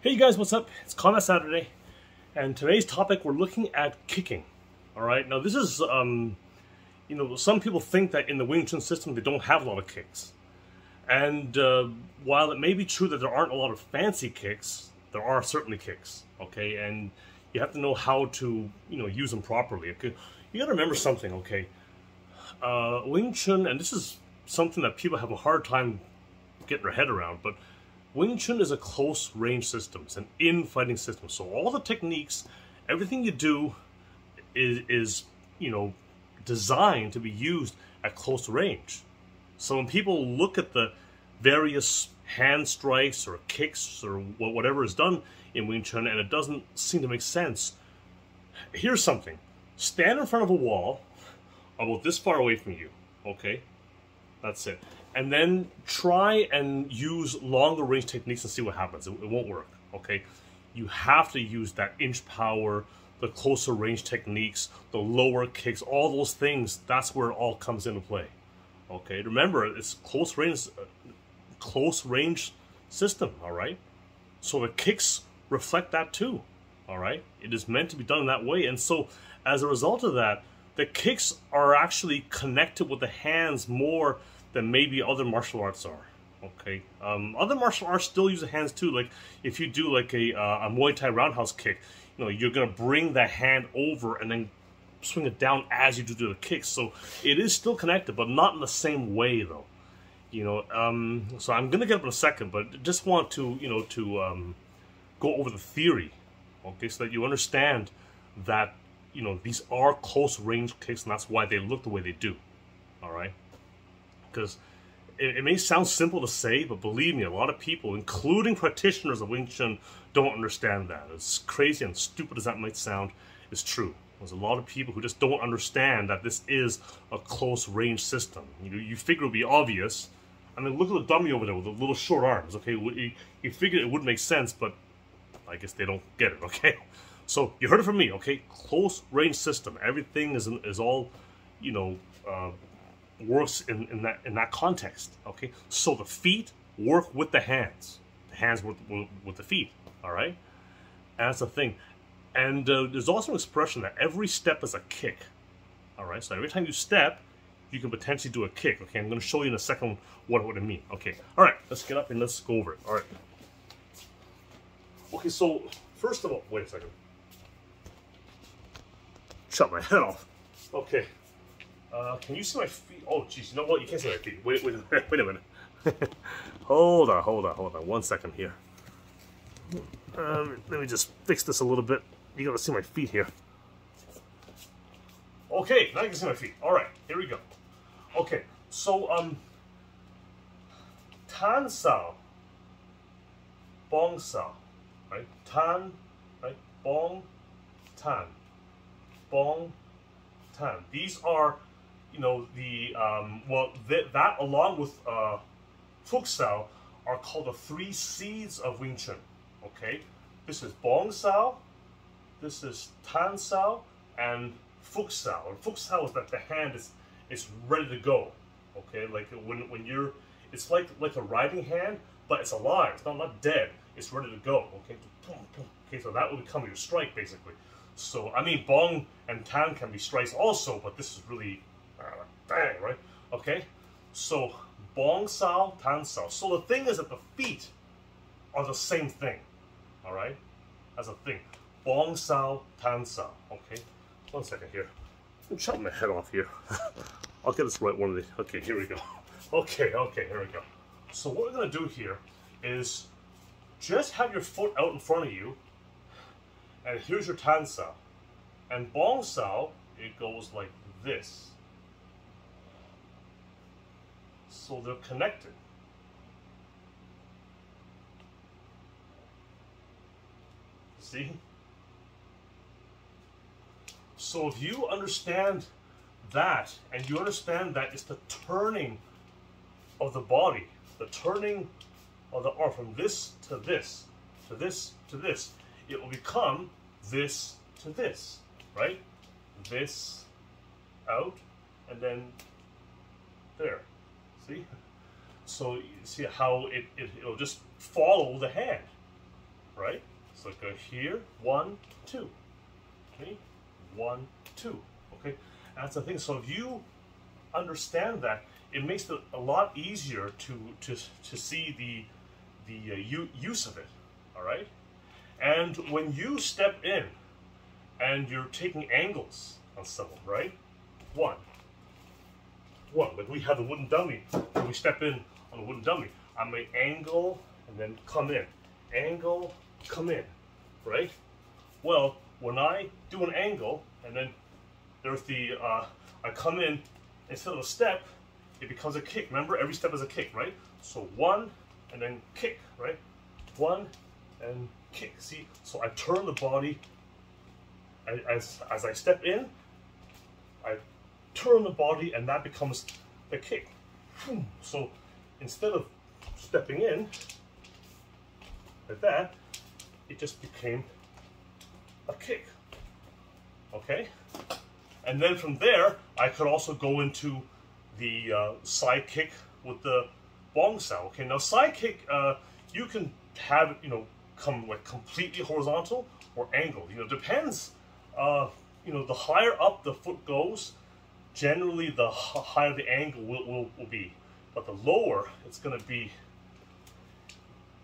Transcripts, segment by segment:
Hey guys, what's up? It's Combat Saturday, and today's topic we're looking at kicking. All right, now this is, some people think that in the Wing Chun system they don't have a lot of kicks, and while it may be true that there aren't a lot of fancy kicks, there are certainly kicks. Okay, and you have to know how to, use them properly. Okay, you got to remember something. Okay, Wing Chun, and this is something that people have a hard time getting their head around, but Wing Chun is a close range system. It's an infighting system. So all the techniques, everything you do is designed to be used at close range. So when people look at the various hand strikes or kicks or whatever is done in Wing Chun and it doesn't seem to make sense, here's something. Stand in front of a wall about this far away from you, okay? That's it. And then try and use longer range techniques and see what happens. It won't work, okay? You have to use that inch power, the closer range techniques, the lower kicks, all those things. That's where it all comes into play, okay? Remember, it's close range system, all right? So the kicks reflect that too, all right? It is meant to be done in that way. And so as a result of that, the kicks are actually connected with the hands more than maybe other martial arts are. Okay, other martial arts still use the hands too. Like if you do like a Muay Thai roundhouse kick, you're gonna bring the hand over and then swing it down as you do the kicks. So it is still connected, but not in the same way though. So I'm gonna get up in a second, but just want to go over the theory, okay, so that you understand that these are close range kicks, and that's why they look the way they do. All right. Because it may sound simple to say, but believe me, a lot of people, including practitioners of Wing Chun, don't understand that. As crazy and stupid as that might sound, it's true. There's a lot of people who just don't understand that this is a close range system. You figure it would be obvious. I mean, look at the dummy over there with the little short arms, okay? You figure it would make sense, but I guess they don't get it, okay? So you heard it from me, okay? Close range system. Everything is all, works in that context, okay? So the feet work with the hands work with the feet, all right? And that's the thing. And there's also an expression that every step is a kick, all right? So every time you step, you can potentially do a kick, okay? I'm going to show you in a second what I mean, okay? All right, let's get up and let's go over it, all right? Okay, so first of all, wait a second. Shut my head off. Okay. Can you see my feet? Oh, jeez, you know what? You can't see my feet. Wait a minute. Hold on. 1 second here. Let me just fix this a little bit. You gotta see my feet here. Okay, now you can see my feet. All right, here we go. Okay, so Tan Sao, Bong Sao, right? Tan, right? Bong, Tan, Bong, Tan. These are that along with Fuk Sao are called the 3 seeds of Wing Chun. Okay, this is Bong Sao, this is Tan Sao, and Fuk Sao. And Fuk Sao is that the hand is ready to go. Okay, like when you're, it's like a riding hand, but it's alive. It's not dead. It's ready to go. Okay, okay, so that will become your strike basically. So I mean, Bong and Tan can be strikes also, but this is really bang, right? Okay, so Bong Sao, Tan Sao. So the thing is that the feet are the same thing, all right? That's a thing. Bong Sao, Tan Sao. Okay, 1 second here. I'm chopping my head off here. I'll get this right one of these. Okay, here we go. Okay, here we go. So what we're gonna do here is just have your foot out in front of you, and here's your Tan Sao. And Bong Sao, it goes like this. So they're connected. See? So if you understand that, and you understand that it's the turning of the body, the turning of the arm from this to this, to this to this, it will become this to this, right? This out, and then there. See? So you see how it'll just follow the hand. right? So go here, 1, 2, okay, 1, 2, okay? That's the thing. So if you understand that, it makes it a lot easier to see the use of it, all right? And when you step in and you're taking angles on someone, right? One, like we have the wooden dummy, when we step in on the wooden dummy, I may angle and then come in, angle, come in, right? Well, when I do an angle and then there's the, I come in, instead of a step, it becomes a kick. Remember, every step is a kick, right? So 1 and then kick, right? 1 and kick, see? So I turn the body, as I step in, I turn the body and that becomes the kick. So instead of stepping in like that, it just became a kick, okay? And then from there, I could also go into the side kick with the bong sao. Okay, now side kick, you can have it, come like completely horizontal or angled. Depends. The higher up the foot goes, generally the higher the angle will be. But the lower, it's going to be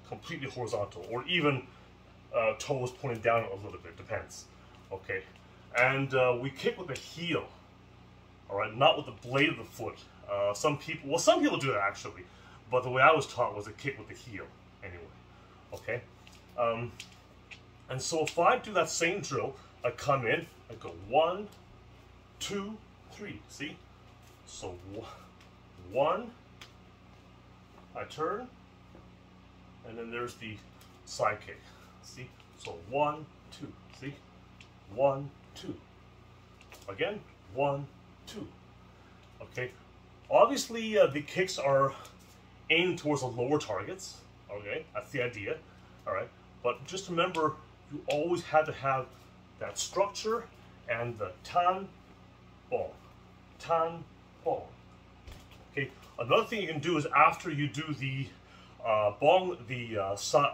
completely horizontal, or even toes pointing down a little bit. Depends. Okay, and we kick with the heel. All right, not with the blade of the foot. Some people do that actually, but the way I was taught was a kick with the heel anyway. Okay, and so if I do that same drill, I come in, I go 1, 2, 3. See, so 1, I turn, and then there's the side kick. See, so 1, 2. See, 1, 2. Again, 1, 2. Okay, obviously the kicks are aimed towards the lower targets. Okay, that's the idea. All right, but just remember, you always have to have that structure and the tan, bong, tan, bong. Okay, another thing you can do is after you do the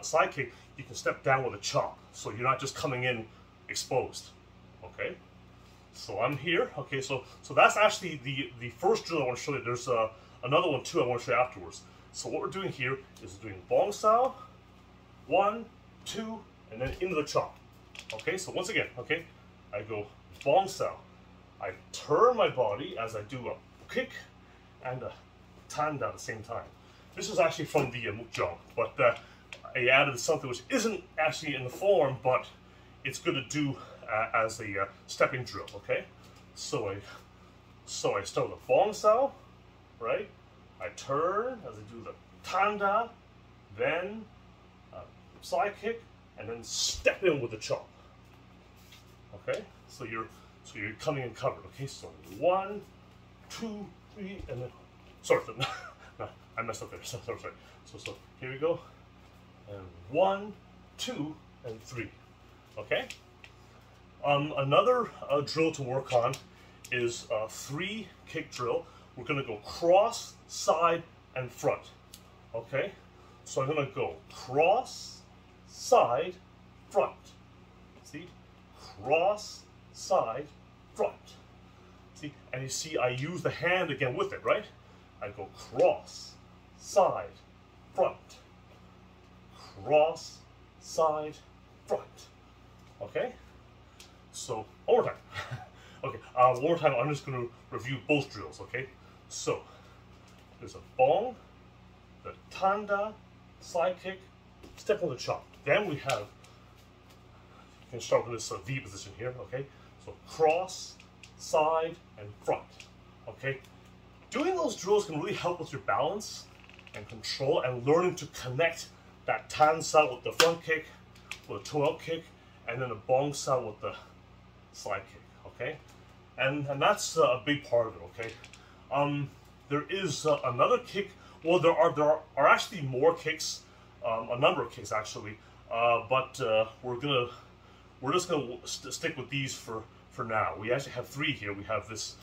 side kick, you can step down with a chop, so you're not just coming in exposed. Okay. So I'm here. Okay, so that's actually the first drill I want to show you. There's another one too I want to show you afterwards. So what we're doing here is doing bong sao, 1, 2, and then into the chop. Okay, so once again, okay, I go bong sao. I turn my body as I do a kick and a tanda at the same time. This is actually from the mukjang, but I added something which isn't actually in the form, but it's good to do as a stepping drill, okay? So I start with a bong sao, right? I turn as I do the tanda, then side kick, and then step in with the chop. Okay? So you're coming in covered, okay? So 1, 2, 3, and then sorry, no, I messed up there. Sorry. So here we go. And 1, 2, and 3. Okay? Another drill to work on is a 3 kick drill. We're going to go cross, side, and front. Okay? So I'm going to go cross, side, front. See? Cross, side, front. See? And you see I use the hand again with it, right? I go cross, side, front. Cross, side, front. Okay? So, one more time. Okay, one more time, I'm just going to review both drills, okay? So, there's a bong, the tanda, side kick, step on the chop. Then we have, you can start with this V position here, okay? So, cross, side, and front, okay? Doing those drills can really help with your balance and control and learning to connect that tan sao with the front kick, with a toe out kick, and then the bong sao with the side kick, okay? And that's a big part of it, okay? There is another kick. Well, there are actually more kicks, a number of kicks actually, but we're just gonna stick with these for now. We actually have 3 here. We have this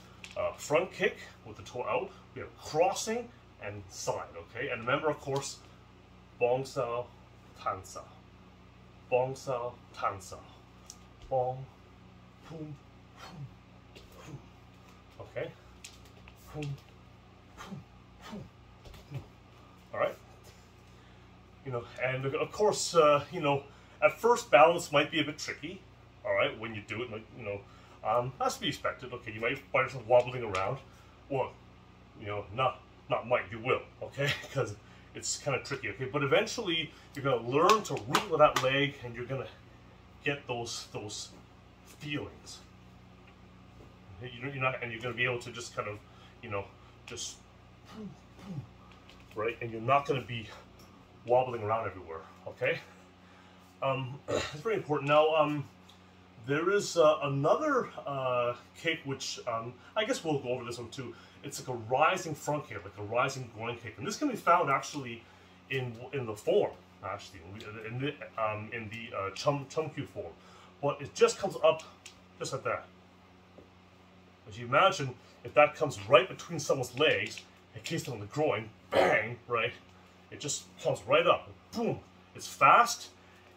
front kick with the toe out. We have crossing and side, okay? And remember, of course, bong sao, tan sao. bong sao, tan sao, bong, boom, boom, boom. Okay. Boom, boom, boom, boom. All right. You know, and of course, you know, at first balance might be a bit tricky. All right, when you do it, like, you know, that's to be expected. Okay, you might find yourself wobbling around, or you know, not might, you will. Okay, because it's kind of tricky. Okay, but eventually you're gonna learn to root with that leg, and you're gonna get those feelings. You're not, and you're gonna be able to just kind of, you know, just right, and you're not gonna be wobbling around everywhere. Okay, it's very important. Now, there is another kick which I guess we'll go over this one too. It's like a rising front kick, like a rising groin kick, and this can be found actually in the form, actually in the chum kyu form, but it just comes up just like that. As you imagine, if that comes right between someone's legs and kicks them on the groin, bang, right? It just comes right up, boom. It's fast,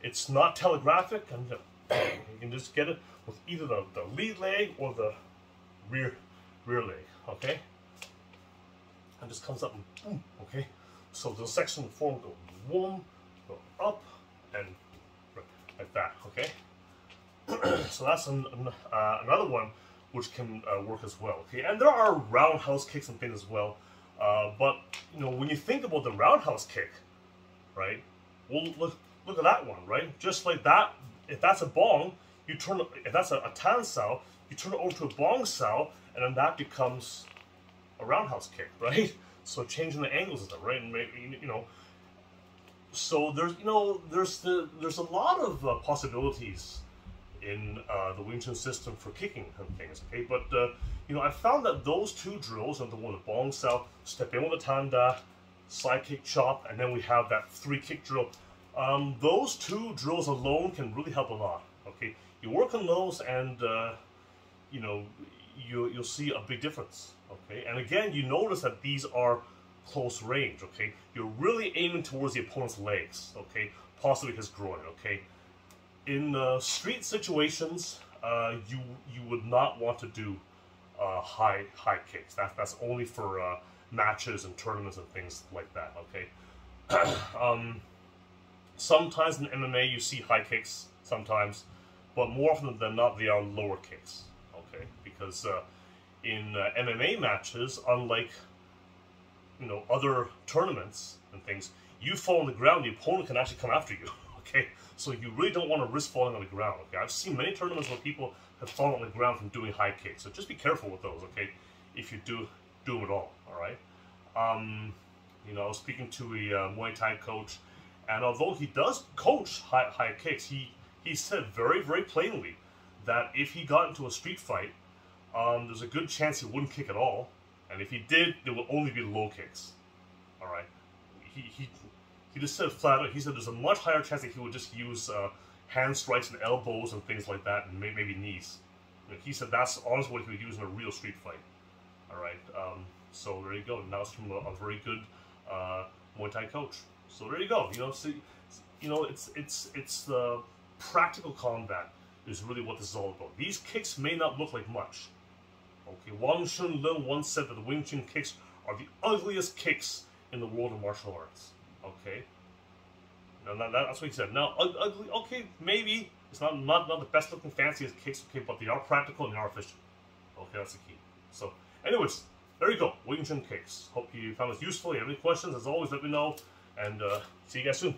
it's not telegraphic, and bang, you can just get it with either the lead leg or the rear leg, okay? And just comes up and boom, okay? So the section of the form go boom, go up, and like that, okay? So that's another one which can work as well, okay? And there are roundhouse kicks and things as well, but you know, when you think about the roundhouse kick, right? Well, look at that one, right? Just like that, if that's a bong, you turn. If that's a tan sao, you turn it over to a bong sao, and then that becomes a roundhouse kick, right? So changing the angles of them, right? And you know, so there's a lot of possibilities in the Wing Chun system for kicking and things, okay? But you know, I found that those two drills, and the one, the bong sao, step in with a tanda, side kick chop, and then we have that 3 kick drill. Those two drills alone can really help a lot. Okay, you work on those, and you know, you'll see a big difference. Okay, and again, you notice that these are close range. Okay, you're really aiming towards the opponent's legs. Okay, possibly his groin. Okay, in street situations, you would not want to do high kicks. That's only for matches and tournaments and things like that. Okay. Sometimes in MMA you see high kicks, sometimes, but more often than not they are lower kicks, okay? Because in MMA matches, unlike, you know, other tournaments and things, you fall on the ground, the opponent can actually come after you, okay? So you really don't want to risk falling on the ground, okay? I've seen many tournaments where people have fallen on the ground from doing high kicks, so just be careful with those, okay? If you do them at all right? You know, I was speaking to a Muay Thai coach, and although he does coach high kicks, he said very, very plainly that if he got into a street fight, there's a good chance he wouldn't kick at all, and if he did, there will only be low kicks. All right, he just said flat out. He said there's a much higher chance that he would just use hand strikes and elbows and things like that, and maybe knees. He said that's honestly what he would use in a real street fight. All right, so there you go. Now it's from a very good Muay Thai coach. So there you go. You know, see, you know, it's the practical combat is really what this is all about. These kicks may not look like much. Okay, Wang Shun Lung once said that the Wing Chun kicks are the ugliest kicks in the world of martial arts. Okay, now that's what he said. Now, ugly. Okay, maybe it's not the best looking, fanciest kicks. Okay, but they are practical and they are efficient. Okay, that's the key. So, anyways, there you go. Wing Chun kicks. Hope you found this useful. If you have any questions, as always, let me know. And see you guys soon.